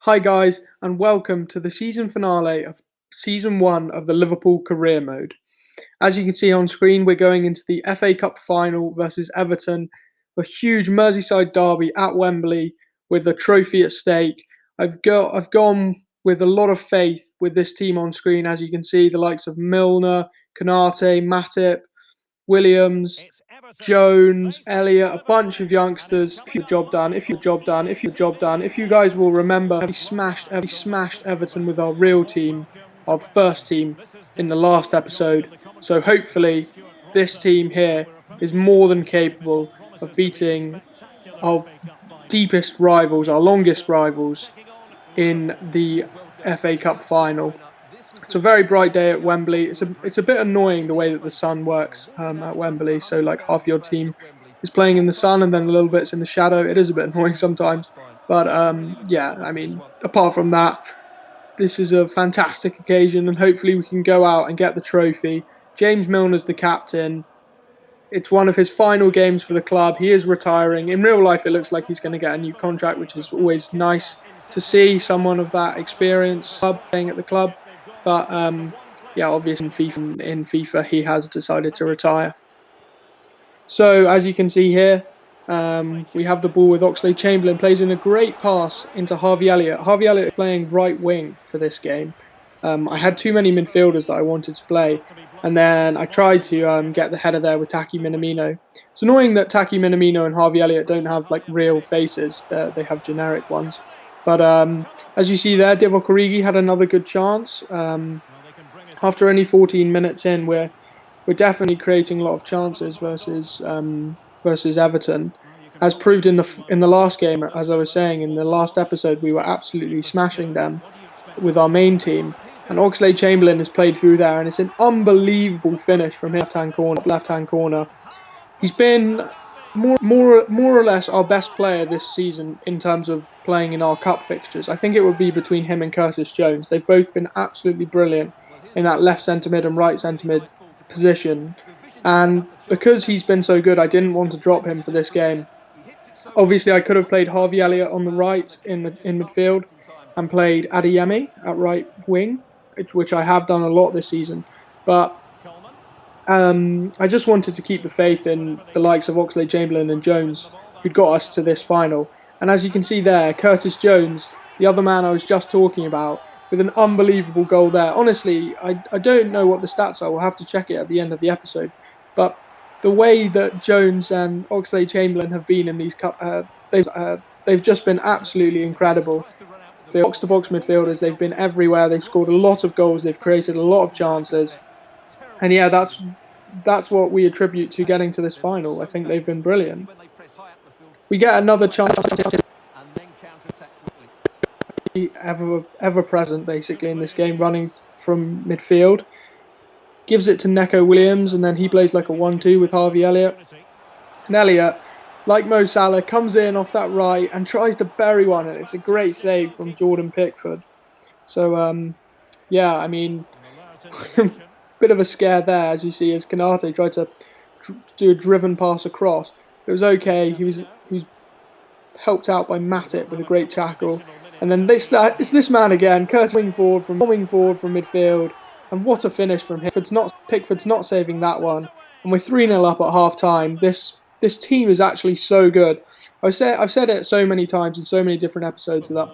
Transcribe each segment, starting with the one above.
Hi guys, and welcome to the season finale of season 1 of the Liverpool Career Mode. As you can see on screen, we're going into the FA Cup final versus Everton, a huge Merseyside derby at Wembley with a trophy at stake. I've gone with a lot of faith with this team on screen. As you can see, the likes of Milner, Konate, Matip, Williams, Jones, Elliott, a bunch of youngsters. If you the job done, if you guys will remember, we smashed Everton with our real team, our first team, in the last episode. So hopefully, this team here is more than capable of beating our deepest rivals, our longest rivals, in the FA Cup final. It's a very bright day at Wembley. It's a bit annoying the way that the sun works at Wembley. So like half your team is playing in the sun and then a little bit's in the shadow. It is a bit annoying sometimes, but yeah. I mean, apart from that, this is a fantastic occasion, and hopefully we can go out and get the trophy. James Milner's the captain. It's one of his final games for the club. He is retiring. In real life, it looks like he's going to get a new contract, which is always nice to see someone of that experience playing at the club. But yeah, obviously in FIFA, he has decided to retire. So as you can see here, we have the ball with Oxlade-Chamberlain, plays in a great pass into Harvey Elliott. Harvey Elliott is playing right wing for this game. I had too many midfielders that I wanted to play, and then I tried to get the header there with Taki Minamino. It's annoying that Taki Minamino and Harvey Elliott don't have like real faces; they have generic ones. But as you see there, Divock Origi had another good chance. After only 14 minutes in, we're definitely creating a lot of chances versus Everton, as proved in the last game. As I was saying in the last episode, we were absolutely smashing them with our main team. And Oxlade-Chamberlain has played through there, and it's an unbelievable finish from his left-hand corner. He's been more or less our best player this season in terms of playing in our cup fixtures. I think it would be between him and Curtis Jones. They've both been absolutely brilliant in that left centre mid and right centre mid position. And because he's been so good, I didn't want to drop him for this game. Obviously, I could have played Harvey Elliott on the right in midfield and played Adeyemi at right wing, which I have done a lot this season. But I just wanted to keep the faith in the likes of Oxlade-Chamberlain and Jones, who'd got us to this final. And as you can see there, Curtis Jones, the other man I was just talking about, with an unbelievable goal there. Honestly, I don't know what the stats are. We'll have to check it at the end of the episode. But the way that Jones and Oxlade-Chamberlain have been in these cup, they've just been absolutely incredible. For box-to-box midfielders, they've been everywhere. They've scored a lot of goals. They've created a lot of chances. And yeah, that's what we attribute to getting to this final. I think they've been brilliant. We get another chance, ever present basically in this game, running from midfield. Gives it to Neco Williams, and then he plays like a 1-2 with Harvey Elliott. And Elliott, like Mo Salah, comes in off that right and tries to bury one, and it's a great save from Jordan Pickford. So yeah, I mean, bit of a scare there, as you see, as Konate tried to do a driven pass across. It was okay. He was helped out by Matip with a great tackle. And then it's this man again, Curtis coming forward from midfield. And what a finish from him. Pickford's not saving that one. And we're 3-0 up at half-time. This team is actually so good. I've said it so many times in so many different episodes that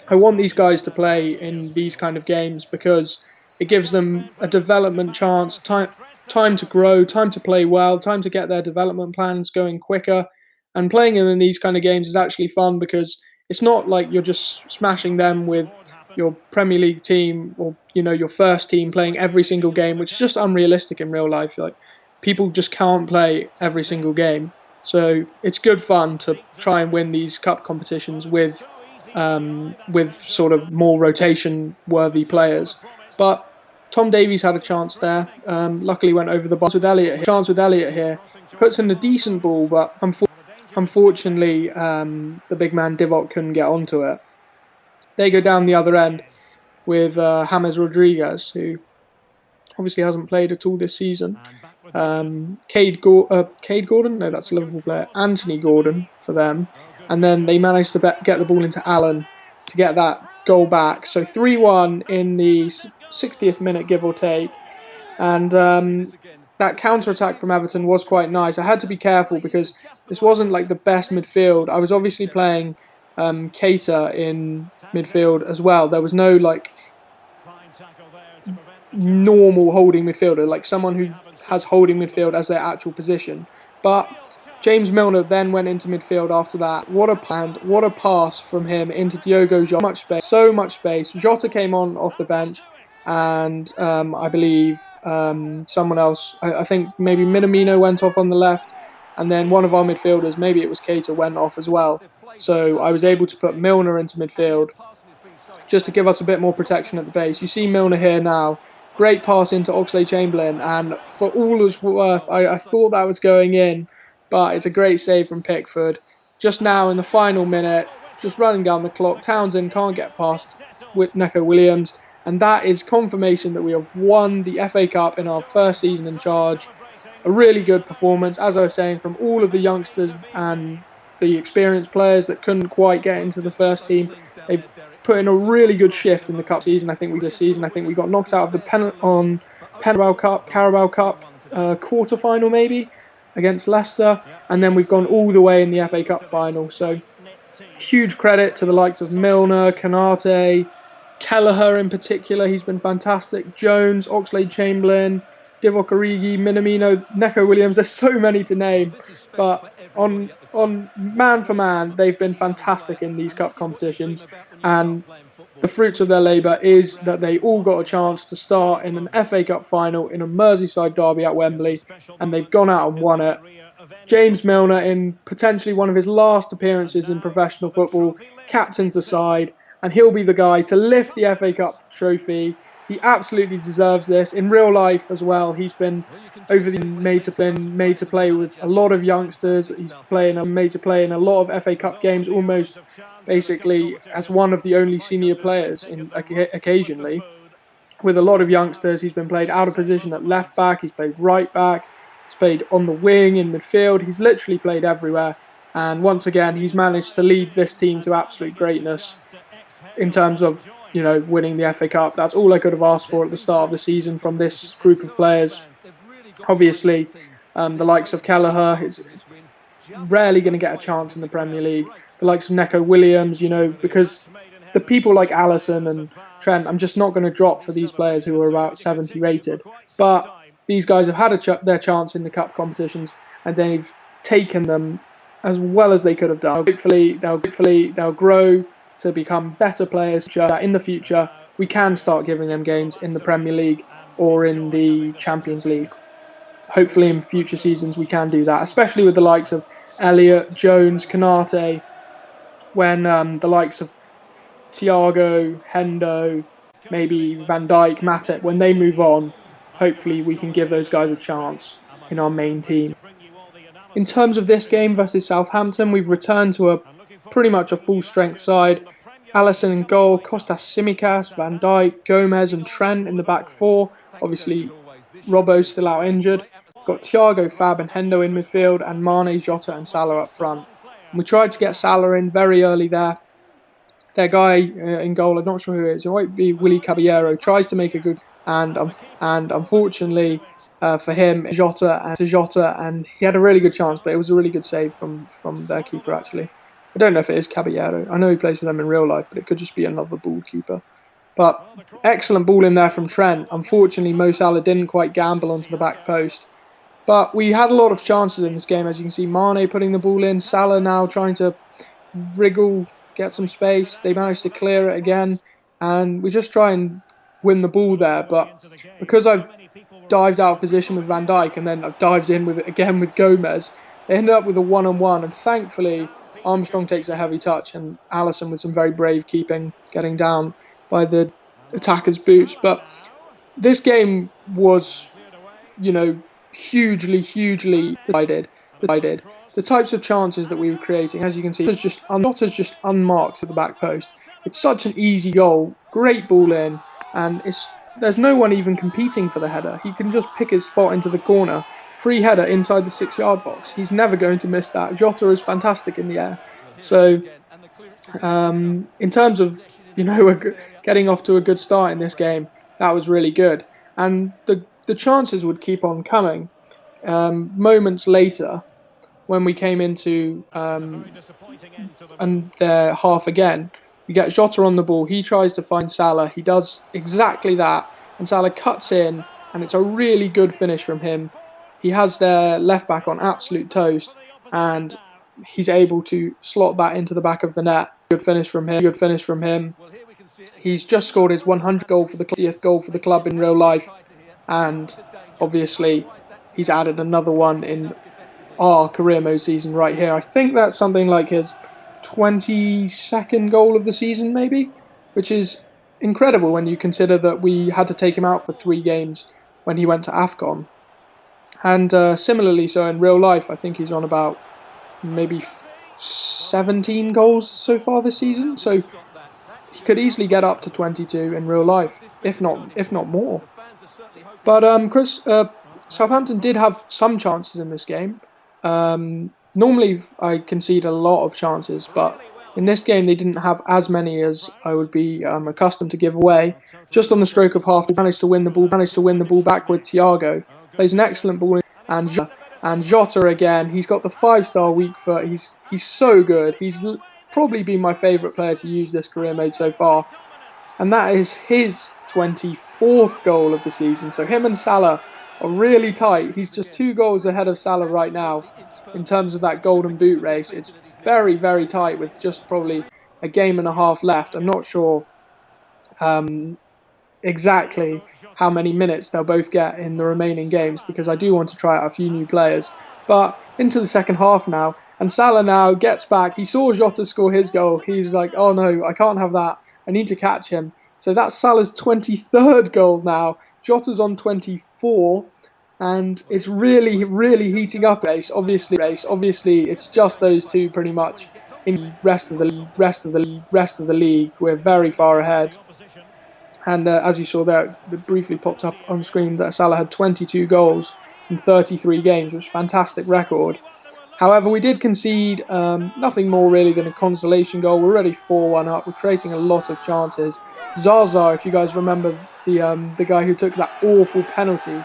I want these guys to play in these kind of games because it gives them a development chance, time to grow, time to play well, time to get their development plans going quicker. And playing them in these kind of games is actually fun because it's not like you're just smashing them with your Premier League team or your first team playing every single game, which is just unrealistic in real life. Like, people just can't play every single game. So it's good fun to try and win these cup competitions with sort of more rotation-worthy players. But Tom Davies had a chance there. Luckily went over the bar with Elliott. Chance with Elliott here. Puts in a decent ball, but unfortunately the big man Divock couldn't get onto it. They go down the other end with James Rodriguez, who obviously hasn't played at all this season. Cade Gordon? No, that's a Liverpool player. Anthony Gordon for them. And then they managed to get the ball into Allen. to get that goal back. So 3-1 in the 60th minute, give or take. And that counter-attack from Everton was quite nice. I had to be careful because this wasn't like the best midfield. I was obviously playing Keita in midfield as well. There was no like normal holding midfielder, like someone who has holding midfield as their actual position. But James Milner then went into midfield after that. What a plan, what a pass from him into Diogo. So much space. Jota came on off the bench, and I believe someone else, I think maybe Minamino went off on the left, and then one of our midfielders, maybe it was Keita, went off as well. So I was able to put Milner into midfield just to give us a bit more protection at the base. You see Milner here now. Great pass into Oxlade-Chamberlain, and for all it's worth, I thought that was going in, but it's a great save from Pickford. Just now in the final minute, just running down the clock, Townsend can't get past with Neco Williams, and that is confirmation that we have won the FA Cup in our first season in charge. A really good performance, as I was saying, from all of the youngsters and the experienced players that couldn't quite get into the first team. They've put in a really good shift in the cup season. I think we got knocked out of the Carabao Cup quarter final maybe against Leicester, and then we've gone all the way in the FA Cup final. So huge credit to the likes of Milner, Konate, Kelleher in particular. He's been fantastic. Jones, Oxlade-Chamberlain, Divock Origi, Minamino, Neco Williams. There's so many to name, but on man for man, they've been fantastic in these cup competitions, and the fruits of their labour is that they all got a chance to start in an FA Cup final in a Merseyside derby at Wembley, and they've gone out and won it. James Milner, in potentially one of his last appearances in professional football, captains the side, and he'll be the guy to lift the FA Cup trophy. He absolutely deserves this. In real life as well, he's been made to play with a lot of youngsters. He's made to play in a lot of FA Cup games, almost basically as one of the only senior players occasionally. With a lot of youngsters, he's been played out of position at left back, he's played right back, he's played on the wing, in midfield. He's literally played everywhere. And once again, he's managed to lead this team to absolute greatness in terms of, winning the FA Cup. That's all I could have asked for at the start of the season from this group of players. Obviously, the likes of Kelleher is rarely going to get a chance in the Premier League. The likes of Neco Williams, because the people like Alisson and Trent, I'm just not going to drop for these players who are about 70 rated. But these guys have had their chance in the cup competitions, and they've taken them as well as they could have done. Hopefully, they'll grow to become better players. That in the future, we can start giving them games in the Premier League or in the Champions League. Hopefully, in future seasons, we can do that, especially with the likes of Elliott, Jones, Konate, when the likes of Thiago, Hendo, maybe Van Dijk, Matip, when they move on, hopefully we can give those guys a chance in our main team. In terms of this game versus Southampton, we've returned to pretty much a full-strength side. Alisson in goal, Kostas Tsimikas, Van Dijk, Gomez and Trent in the back four. Obviously, Robbo's still out injured. Got Thiago, Fab and Hendo in midfield, and Mane, Jota and Salah up front. And we tried to get Salah in very early there. Their guy in goal, I'm not sure who it is. It might be Willy Caballero. Tries to make a good, and unfortunately for him, Jota, and he had a really good chance, but it was a really good save from their keeper actually. I don't know if it is Caballero. I know he plays with them in real life, but it could just be another ball keeper. But excellent ball in there from Trent. Unfortunately, Mo Salah didn't quite gamble onto the back post. But we had a lot of chances in this game, as you can see. Mane putting the ball in. Salah now trying to wriggle, get some space. They managed to clear it again. And we just try and win the ball there. But because I've dived out of position with Van Dijk and then I've dived in with it again with Gomez, they ended up with a one-on-one. And thankfully, Armstrong takes a heavy touch and Alisson with some very brave keeping, getting down by the attacker's boots. But this game was, hugely decided. The types of chances that we were creating, as you can see, Jota's just unmarked at the back post. It's such an easy goal, great ball in, and there's no one even competing for the header. He can just pick his spot into the corner. Free header inside the 6-yard box. He's never going to miss that. Jota is fantastic in the air. So In terms of getting off to a good start in this game, that was really good, and the chances would keep on coming. Moments later, when we came into and their half again, we get Jota on the ball. He tries to find Salah. He does exactly that, and Salah cuts in, and it's a really good finish from him. He has their left back on absolute toast, and he's able to slot that into the back of the net. Good finish from him. Good finish from him. He's just scored his 100th goal for the 30th goal for the club in real life, and obviously he's added another one in our career mode season right here. I think that's something like his 22nd goal of the season, maybe, which is incredible when you consider that we had to take him out for 3 games when he went to AFCON. And similarly, so in real life, I think he's on about maybe 17 goals so far this season. So he could easily get up to 22 in real life, if not more. But Chris, Southampton did have some chances in this game. Normally, I concede a lot of chances, but in this game they didn't have as many as I would be accustomed to give away. Just on the stroke of half, they managed to win the ball back with Diogo. Plays an excellent ball, and Jota again. He's got the 5-star weak foot. He's so good. He's probably been my favourite player to use this career mode so far, and that is his 24th goal of the season. So him and Salah are really tight. He's just 2 goals ahead of Salah right now in terms of that golden boot race. It's very, very tight with just probably a game and a half left. I'm not sure exactly how many minutes they'll both get in the remaining games, because I do want to try out a few new players. But into the second half now, and Salah now gets back. He saw Jota score his goal. He's like, oh no, I can't have that. I need to catch him. So that's Salah's 23rd goal now. Jota's on 24, and it's really, really heating up. Obviously, it's just those two pretty much. In the rest of the league, we're very far ahead. And as you saw there, it briefly popped up on screen that Salah had 22 goals in 33 games, which is a fantastic record. However, we did concede nothing more really than a consolation goal. We're already 4-1 up. We're creating a lot of chances. Zaza, if you guys remember, the guy who took that awful penalty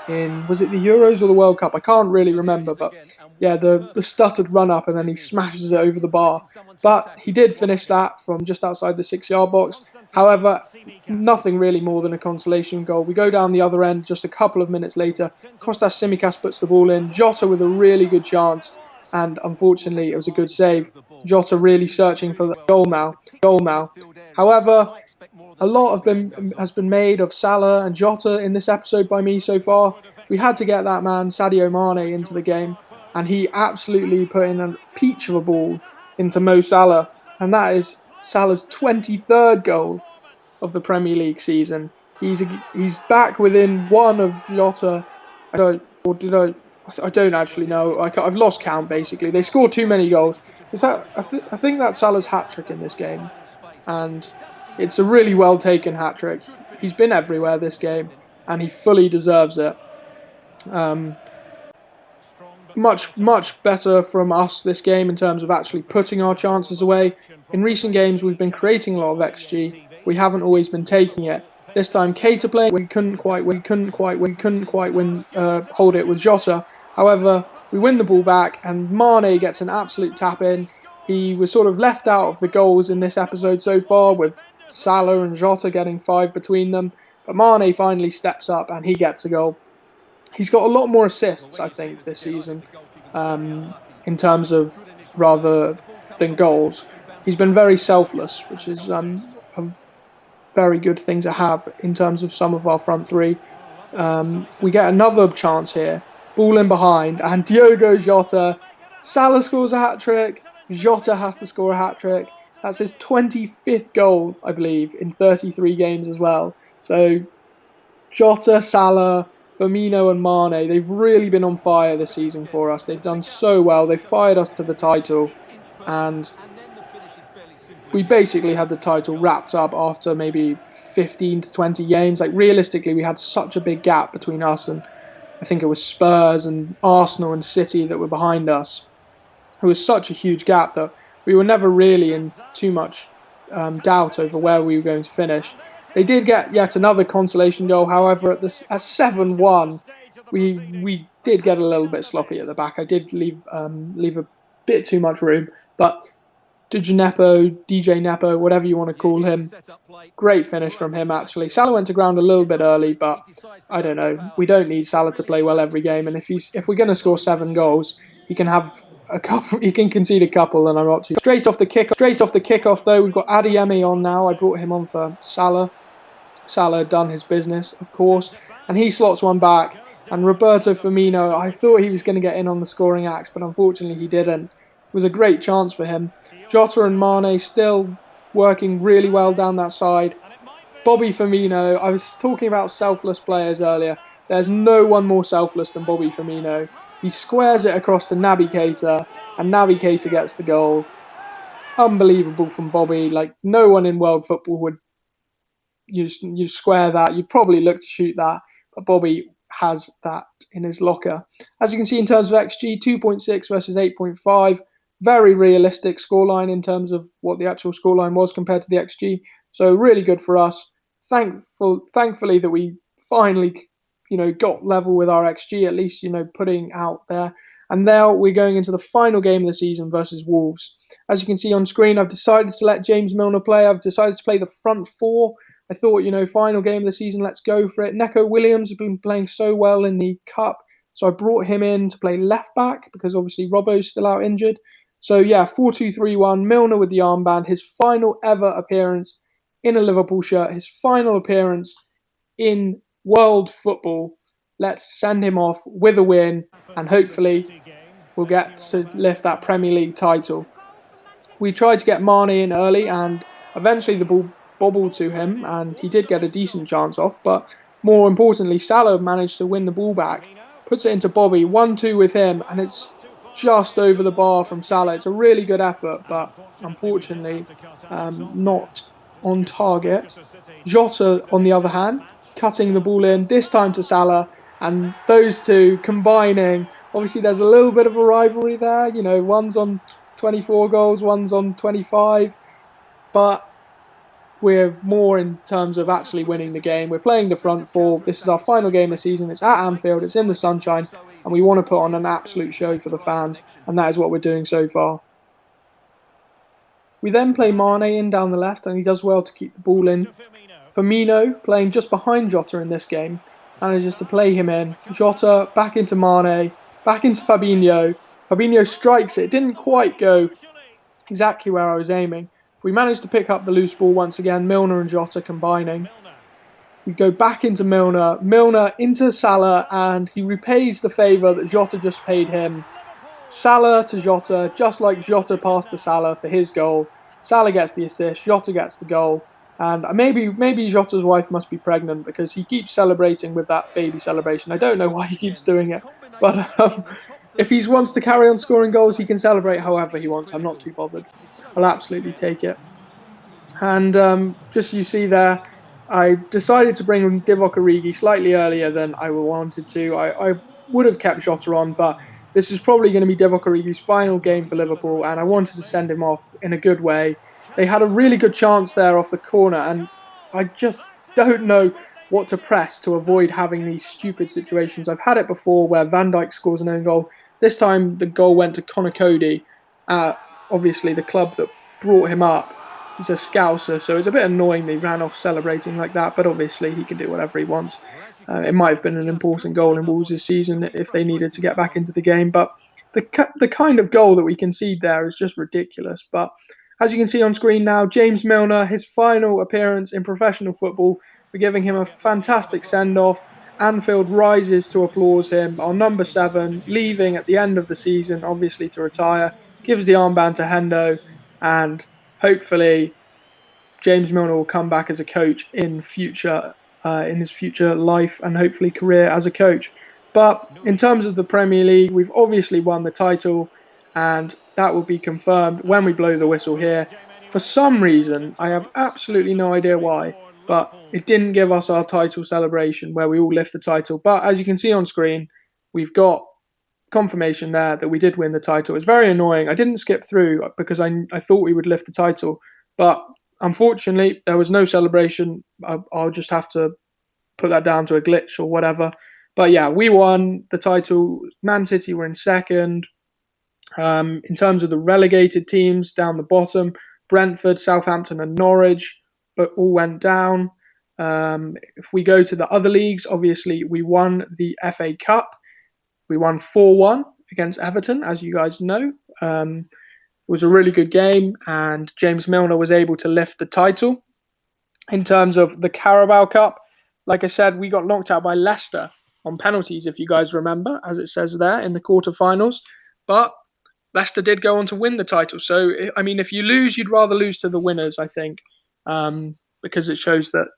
in, was it the Euros or the World Cup? I can't really remember, but yeah, the stuttered run up and then he smashes it over the bar. But he did finish that from just outside the 6-yard box. However, nothing really more than a consolation goal. We go down the other end just a couple of minutes later. Kostas Tsimikas puts the ball in. Jota with a really good chance, and unfortunately it was a good save. Jota really searching for the goal now. However, a lot has been made of Salah and Jota in this episode by me so far. We had to get that man Sadio Mané into the game, and he absolutely put in a peach of a ball into Mo Salah, and that is Salah's 23rd goal of the Premier League season. He's back within one of Jota. I don't actually know. I've lost count basically. They scored too many goals. I think that's Salah's hat trick in this game, and it's a really well taken hat trick. He's been everywhere this game, and he fully deserves it. Much better from us this game in terms of actually putting our chances away. In recent games, we've been creating a lot of XG. We haven't always been taking it. This time, Keita playing, we couldn't quite hold it with Jota. However, we win the ball back, and Mané gets an absolute tap in. He was sort of left out of the goals in this episode so far, with Salah and Jota getting 5 between them. But Mané finally steps up and he gets a goal. He's got a lot more assists, I think, this season, in terms of rather than goals. He's been very selfless, which is a very good thing to have in terms of some of our front three. We get another chance here. Ball in behind, and Diogo Jota. Salah scores a hat-trick. Jota has to score a hat-trick. That's his 25th goal, I believe, in 33 games as well. So Jota, Salah, Firmino and Mané, they've really been on fire this season for us. They've done so well. They've fired us to the title, and we basically had the title wrapped up after maybe 15 to 20 games. Like, realistically, we had such a big gap between us and I think it was Spurs and Arsenal and City that were behind us. It was such a huge gap that we were never really in too much doubt over where we were going to finish. They did get yet another consolation goal, however, at 7-1, we did get a little bit sloppy at the back. I did leave a bit too much room, but DJ Nepo, whatever you want to call him, great finish from him, actually. Salah went to ground a little bit early, but I don't know. We don't need Salah to play well every game, and if we're going to score 7 goals, he can have a couple. He can concede a couple, and I'm not too. Straight off the kickoff, though, we've got Adeyemi on now. I brought him on for Salah. Salah had done his business, of course, and he slots one back. And Roberto Firmino, I thought he was going to get in on the scoring axe, but unfortunately he didn't. It was a great chance for him. Jota and Mane still working really well down that side. Bobby Firmino, I was talking about selfless players earlier. There's no one more selfless than Bobby Firmino. He squares it across to Naby Keita, and Naby Keita gets the goal. Unbelievable from Bobby. Like, no one in world football would you square that. You'd probably look to shoot that, but Bobby has that in his locker. As you can see in terms of XG, 2.6 versus 8.5. Very realistic scoreline in terms of what the actual scoreline was compared to the XG. So really good for us. Thankfully that we finally, got level with our XG, at least, putting out there. And now we're going into the final game of the season versus Wolves. As you can see on screen, I've decided to let James Milner play. I've decided to play the front four. I thought, final game of the season, let's go for it. Neco Williams has been playing so well in the Cup, so I brought him in to play left back because obviously Robbo's still out injured. So yeah, 4-2-3-1, Milner with the armband, his final ever appearance in a Liverpool shirt, his final appearance in world football. Let's send him off with a win, and hopefully we'll get to lift that Premier League title. We tried to get Mane in early, and eventually the ball bobbled to him, and he did get a decent chance off, but more importantly, Salah managed to win the ball back, puts it into Bobby, 1-2 with him, and it's just over the bar from Salah. It's a really good effort, but unfortunately not on target. Jota, on the other hand, cutting the ball in, this time to Salah, and those two combining. Obviously, there's a little bit of a rivalry there. One's on 24 goals, one's on 25, but we're more in terms of actually winning the game. We're playing the front four. This is our final game of the season. It's at Anfield. It's in the sunshine, and we want to put on an absolute show for the fans, and that is what we're doing so far. We then play Mane in down the left, and he does well to keep the ball in. Firmino, playing just behind Jota in this game, manages to play him in. Jota back into Mane, back into Fabinho. Fabinho strikes it. Didn't quite go exactly where I was aiming. We managed to pick up the loose ball once again, Milner and Jota combining. We go back into Milner, Milner into Salah, and he repays the favour that Jota just paid him. Salah to Jota, just like Jota passed to Salah for his goal. Salah gets the assist, Jota gets the goal. And maybe Jota's wife must be pregnant because he keeps celebrating with that baby celebration. I don't know why he keeps doing it, but if he wants to carry on scoring goals, he can celebrate however he wants. I'm not too bothered. I'll absolutely take it. And just you see there, I decided to bring Divock Origi slightly earlier than I wanted to. I would have kept Jota on, but this is probably going to be Divock Origi's final game for Liverpool, and I wanted to send him off in a good way. They had a really good chance there off the corner, and I just don't know what to press to avoid having these stupid situations. I've had it before where Van Dijk scores an own goal. This time the goal went to Conor Cody, obviously the club that brought him up. He's a Scouser, so it's a bit annoying that he ran off celebrating like that, but obviously he can do whatever he wants. It might have been an important goal in Wolves this season if they needed to get back into the game, but the kind of goal that we concede there is just ridiculous. But as you can see on screen now, James Milner, his final appearance in professional football, we're giving him a fantastic send-off. Anfield rises to applause him. Our number 7, leaving at the end of the season, obviously to retire, gives the armband to Hendo, and hopefully James Milner will come back as a coach in his future life and hopefully career as a coach. But in terms of the Premier League, we've obviously won the title, and that will be confirmed when we blow the whistle here. For some reason, I have absolutely no idea why, but it didn't give us our title celebration where we all lift the title. But as you can see on screen, we've got confirmation there that we did win the title. It's very annoying. I didn't skip through because I thought we would lift the title, but unfortunately there was no celebration. I'll just have to put that down to a glitch or whatever. But yeah, we won the title. Man City were in second. In terms of the relegated teams down the bottom, Brentford, Southampton, and Norwich, but all went down. If we go to the other leagues, obviously we won the FA Cup. We won 4-1 against Everton, as you guys know. It was a really good game, and James Milner was able to lift the title. In terms of the Carabao Cup, like I said, we got knocked out by Leicester on penalties, if you guys remember, as it says there in the quarterfinals. But Leicester did go on to win the title. So, I mean, if you lose, you'd rather lose to the winners, I think, because it shows that,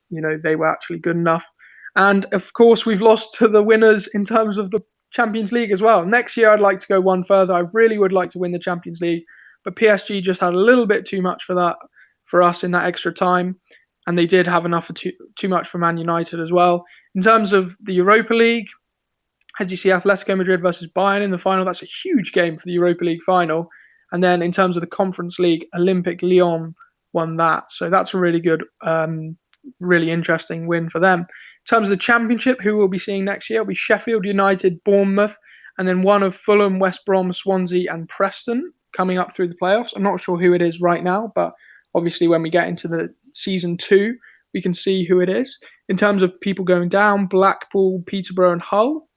they were actually good enough. And, of course, we've lost to the winners in terms of the Champions League as well. Next year, I'd like to go one further. I really would like to win the Champions League. But PSG just had a little bit too much for us in that extra time. And they did have enough for too much for Man United as well. In terms of the Europa League, as you see, Atletico Madrid versus Bayern in the final. That's a huge game for the Europa League final. And then in terms of the Conference League, Olympique Lyon won that. So that's a really good, really interesting win for them. In terms of the Championship, who we'll be seeing next year will be Sheffield United, Bournemouth, and then one of Fulham, West Brom, Swansea, and Preston coming up through the playoffs. I'm not sure who it is right now, but obviously when we get into the season 2, we can see who it is. In terms of people going down, Blackpool, Peterborough, and Hull.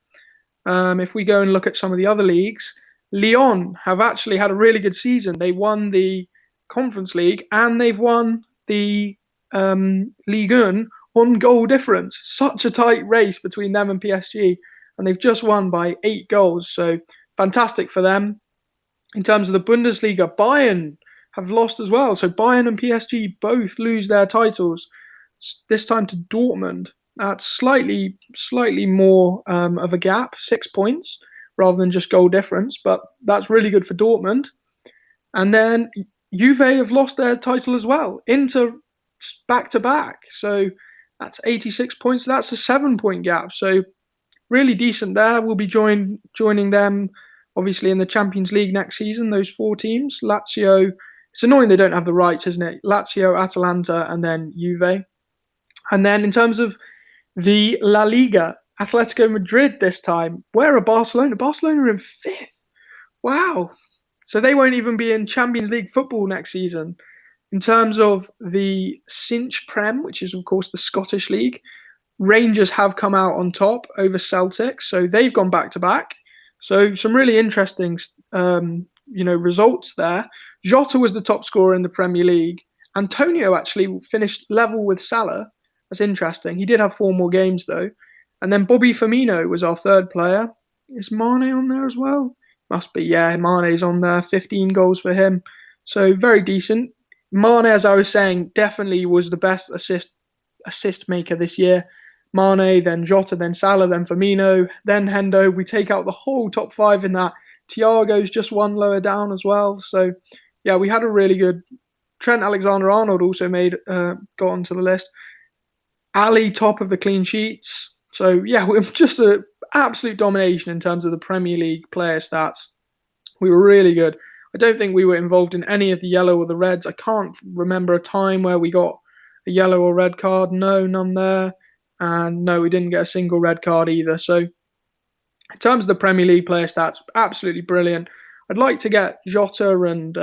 If we go and look at some of the other leagues, Lyon have actually had a really good season. They won the Conference League and they've won the Ligue 1 on goal difference. Such a tight race between them and PSG, and they've just won by 8 goals. So fantastic for them. In terms of the Bundesliga, Bayern have lost as well. So Bayern and PSG both lose their titles, this time to Dortmund. That's slightly more of a gap, 6 points, rather than just goal difference. But that's really good for Dortmund. And then Juve have lost their title as well, Inter back-to-back. So that's 86 points. That's a 7-point gap. So really decent there. We'll be joining them, obviously, in the Champions League next season, those 4 teams. Lazio, it's annoying they don't have the rights, isn't it? Lazio, Atalanta, and then Juve. And then in terms of the La Liga, Atletico Madrid this time. Where are Barcelona? Barcelona are in 5th. Wow. So they won't even be in Champions League football next season. In terms of the Cinch Prem, which is, of course, the Scottish League, Rangers have come out on top over Celtic. So they've gone back-to-back. So some really interesting results there. Jota was the top scorer in the Premier League. Antonio actually finished level with Salah. That's interesting. He did have 4 more games, though. And then Bobby Firmino was our 3rd player. Is Mane on there as well? Must be, yeah. Mane's on there. 15 goals for him. So very decent. Mane, as I was saying, definitely was the best assist maker this year. Mane, then Jota, then Salah, then Firmino, then Hendo. We take out the whole top 5 in that. Thiago's just 1 lower down as well. So, yeah, we had a really good... Trent Alexander-Arnold also got onto the list. Ali, top of the clean sheets. So, yeah, we're just an absolute domination in terms of the Premier League player stats. We were really good. I don't think we were involved in any of the yellow or the reds. I can't remember a time where we got a yellow or red card. No, none there. And no, we didn't get a single red card either. So, in terms of the Premier League player stats, absolutely brilliant. I'd like to get Jota and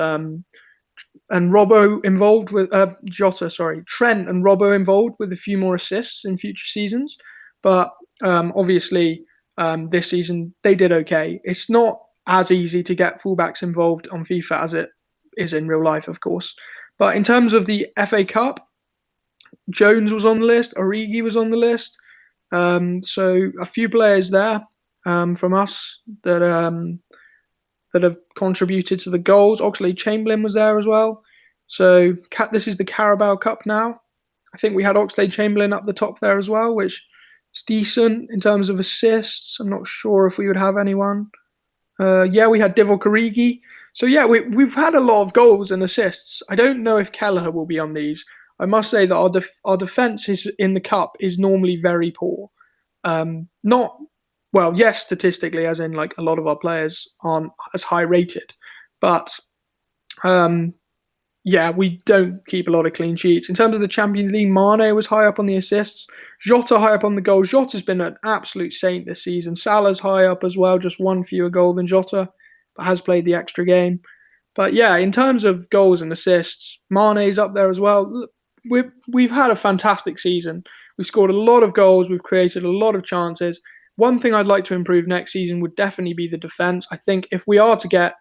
Robbo involved with Trent and Robbo involved with a few more assists in future seasons. But obviously, this season they did okay. It's not as easy to get fullbacks involved on FIFA as it is in real life, of course. But in terms of the FA Cup, Jones was on the list, Origi was on the list. So a few players there from us that have contributed to the goals. Oxlade-Chamberlain was there as well. So this is the Carabao Cup now. I think we had Oxlade-Chamberlain up the top there as well, which is decent in terms of assists. I'm not sure if we would have anyone. We had Divock Origi. So yeah, we've had a lot of goals and assists. I don't know if Kelleher will be on these. I must say that our defence in the cup is normally very poor. well, yes, statistically, as in like a lot of our players aren't as high rated, but um, yeah, we don't keep a lot of clean sheets. In terms of the Champions League, Mane was high up on the assists, Jota high up on the goals. Jota's been an absolute saint this season. Salah's high up as well, just one fewer goal than Jota, but has played the extra game. But yeah, in terms of goals and assists, Mane's up there as well. We've had a fantastic season. We've scored a lot of goals. We've created a lot of chances. One thing I'd like to improve next season would definitely be the defence. I think if we are to get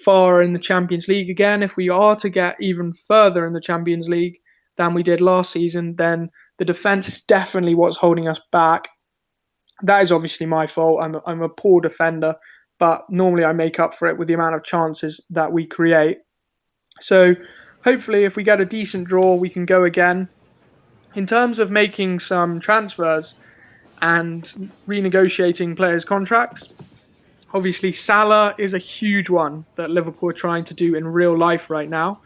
far in the Champions League again, if we are to get even further in the Champions League than we did last season, then the defence is definitely what's holding us back. That is obviously my fault. I'm a poor defender, but normally I make up for it with the amount of chances that we create. So hopefully, if we get a decent draw, we can go again. In terms of making some transfers and renegotiating players' contracts, obviously Salah is a huge one that Liverpool are trying to do in real life right now.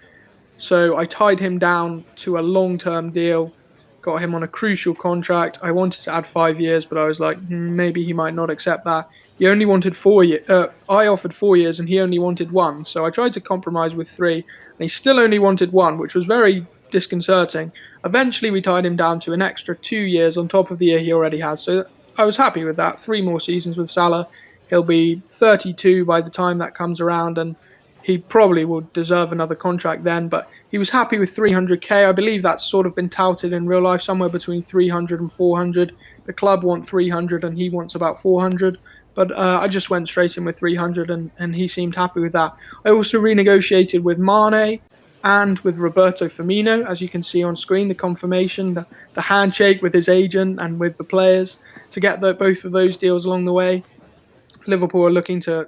So I tied him down to a long-term deal, got him on a crucial contract. I wanted to add 5 years, but I was like, maybe he might not accept that. He only wanted 4 years. I offered 4 years, and he only wanted one. So I tried to compromise with three, and he still only wanted one, which was very disconcerting. Eventually, we tied him down to an extra 2 years on top of the year he already has. So I was happy with that. 3 more seasons with Salah. He'll be 32 by the time that comes around, and he probably will deserve another contract then, but he was happy with 300k. I believe that's sort of been touted in real life, somewhere between 300 and 400. The club want 300 and he wants about 400, but I just went straight in with 300 and he seemed happy with that. I also renegotiated with Mane and with Roberto Firmino, as you can see on screen, the confirmation, the handshake with his agent and with the players to get both of those deals along the way. Liverpool are looking to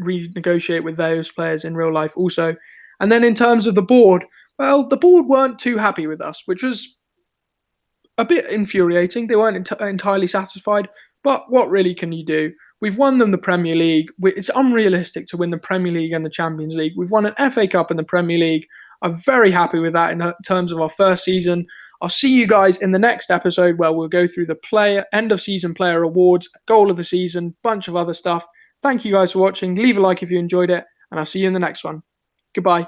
renegotiate with those players in real life also. And then in terms of the board, well, the board weren't too happy with us, which was a bit infuriating. They weren't entirely satisfied, but what really can you do? We've won them the Premier League. It's unrealistic to win the Premier League and the Champions League. We've won an FA Cup and the Premier League. I'm very happy with that in terms of our first season. I'll see you guys in the next episode where we'll go through the end of season player awards, goal of the season, bunch of other stuff. Thank you guys for watching. Leave a like if you enjoyed it, and I'll see you in the next one. Goodbye.